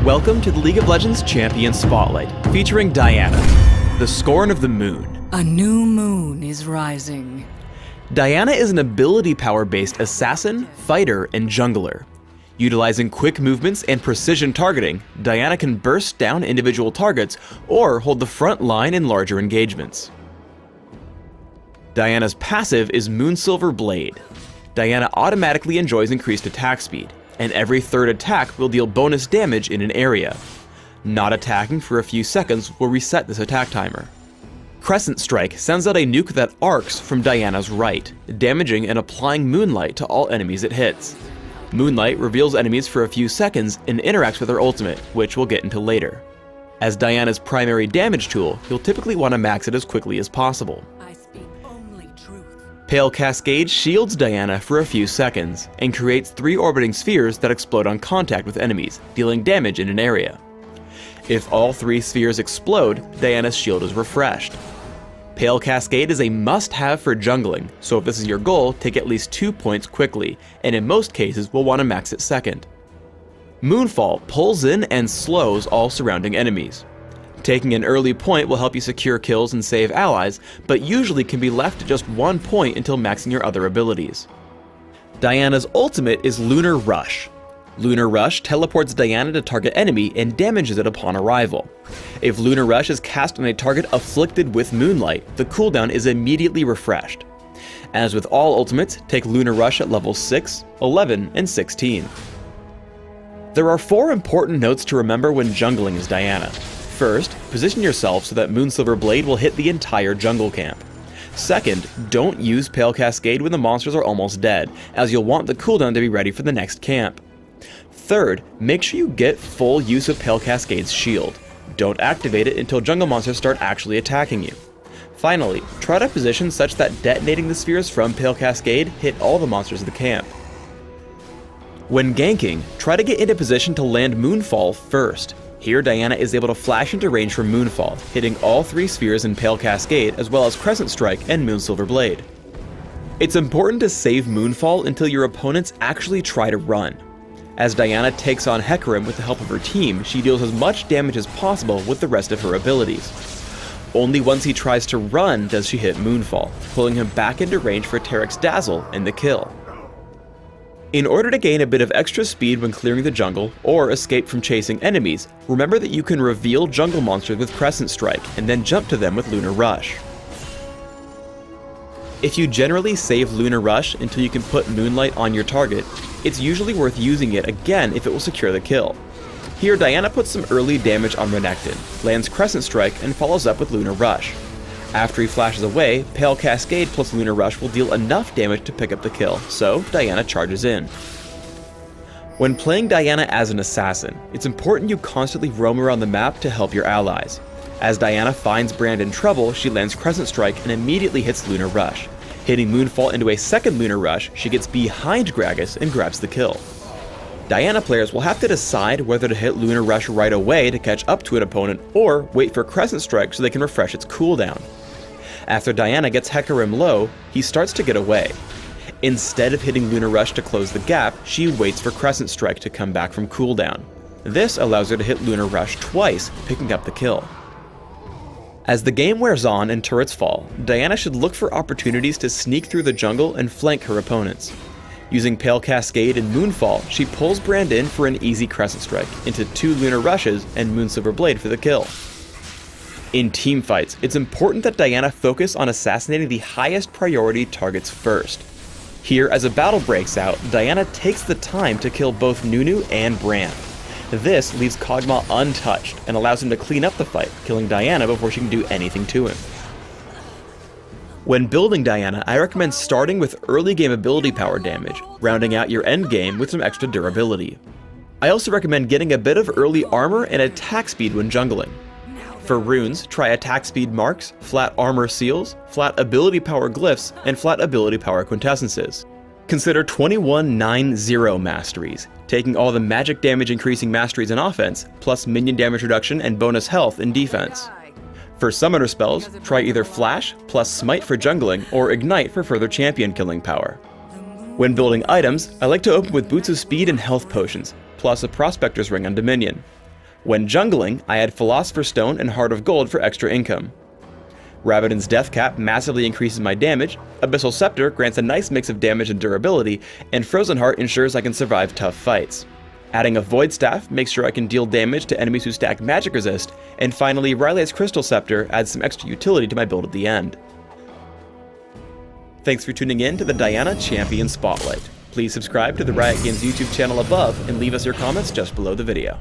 Welcome to the League of Legends Champion Spotlight, featuring Diana, the Scorn of the Moon. A new moon is rising. Diana is an ability power-based assassin, fighter, and jungler. Utilizing quick movements and precision targeting, Diana can burst down individual targets or hold the front line in larger engagements. Diana's passive is Moonsilver Blade. Diana automatically enjoys increased attack speed, and every third attack will deal bonus damage in an area. Not attacking for a few seconds will reset this attack timer. Crescent Strike sends out a nuke that arcs from Diana's right, damaging and applying Moonlight to all enemies it hits. Moonlight reveals enemies for a few seconds and interacts with her ultimate, which we'll get into later. As Diana's primary damage tool, you'll typically want to max it as quickly as possible. I speak only truth. Pale Cascade shields Diana for a few seconds, and creates 3 orbiting spheres that explode on contact with enemies, dealing damage in an area. If all 3 spheres explode, Diana's shield is refreshed. Pale Cascade is a must-have for jungling, so if this is your goal, take at least 2 points quickly, and in most cases we'll want to max it second. Moonfall pulls in and slows all surrounding enemies. Taking an early point will help you secure kills and save allies, but usually can be left at just 1 point until maxing your other abilities. Diana's ultimate is Lunar Rush. Lunar Rush teleports Diana to target enemy and damages it upon arrival. If Lunar Rush is cast on a target afflicted with Moonlight, the cooldown is immediately refreshed. As with all ultimates, take Lunar Rush at levels 6, 11, and 16. There are 4 important notes to remember when jungling as Diana. First, position yourself so that Moonsilver Blade will hit the entire jungle camp. Second, don't use Pale Cascade when the monsters are almost dead, as you'll want the cooldown to be ready for the next camp. Third, make sure you get full use of Pale Cascade's shield. Don't activate it until jungle monsters start actually attacking you. Finally, try to position such that detonating the spheres from Pale Cascade hit all the monsters of the camp. When ganking, try to get into position to land Moonfall first. Here Diana is able to flash into range from Moonfall, hitting all 3 spheres in Pale Cascade as well as Crescent Strike and Moonsilver Blade. It's important to save Moonfall until your opponents actually try to run. As Diana takes on Hecarim with the help of her team, she deals as much damage as possible with the rest of her abilities. Only once he tries to run does she hit Moonfall, pulling him back into range for Tariq's Dazzle and the kill. In order to gain a bit of extra speed when clearing the jungle, or escape from chasing enemies, remember that you can reveal jungle monsters with Crescent Strike and then jump to them with Lunar Rush. If you generally save Lunar Rush until you can put Moonlight on your target, it's usually worth using it again if it will secure the kill. Here Diana puts some early damage on Renekton, lands Crescent Strike, and follows up with Lunar Rush. After he flashes away, Pale Cascade plus Lunar Rush will deal enough damage to pick up the kill, so Diana charges in. When playing Diana as an assassin, it's important you constantly roam around the map to help your allies. As Diana finds Brand in trouble, she lands Crescent Strike and immediately hits Lunar Rush. Hitting Moonfall into a second Lunar Rush, she gets behind Gragas and grabs the kill. Diana players will have to decide whether to hit Lunar Rush right away to catch up to an opponent, or wait for Crescent Strike so they can refresh its cooldown. After Diana gets Hecarim low, he starts to get away. Instead of hitting Lunar Rush to close the gap, she waits for Crescent Strike to come back from cooldown. This allows her to hit Lunar Rush twice, picking up the kill. As the game wears on and turrets fall, Diana should look for opportunities to sneak through the jungle and flank her opponents. Using Pale Cascade and Moonfall, she pulls Brand in for an easy Crescent Strike, into 2 Lunar Rushes and Moonsilver Blade for the kill. In teamfights, it's important that Diana focus on assassinating the highest priority targets first. Here, as a battle breaks out, Diana takes the time to kill both Nunu and Brand. This leaves Kog'Maw untouched and allows him to clean up the fight, killing Diana before she can do anything to him. When building Diana, I recommend starting with early game ability power damage, rounding out your end game with some extra durability. I also recommend getting a bit of early armor and attack speed when jungling. For runes, try attack speed marks, flat armor seals, flat ability power glyphs, and flat ability power quintessences. Consider 21-9-0 masteries, taking all the magic damage increasing masteries in offense, plus minion damage reduction and bonus health in defense. For summoner spells, try either Flash plus Smite for jungling, or Ignite for further champion killing power. When building items, I like to open with Boots of Speed and Health Potions, plus a Prospector's Ring on Dominion. When jungling, I add Philosopher's Stone and Heart of Gold for extra income. Rabadon's Death Cap massively increases my damage, Abyssal Scepter grants a nice mix of damage and durability, and Frozen Heart ensures I can survive tough fights. Adding a Void Staff makes sure I can deal damage to enemies who stack magic resist, and finally Rylea's Crystal Scepter adds some extra utility to my build at the end. Thanks for tuning in to the Diana Champion Spotlight. Please subscribe to the Riot Games YouTube channel above and leave us your comments just below the video.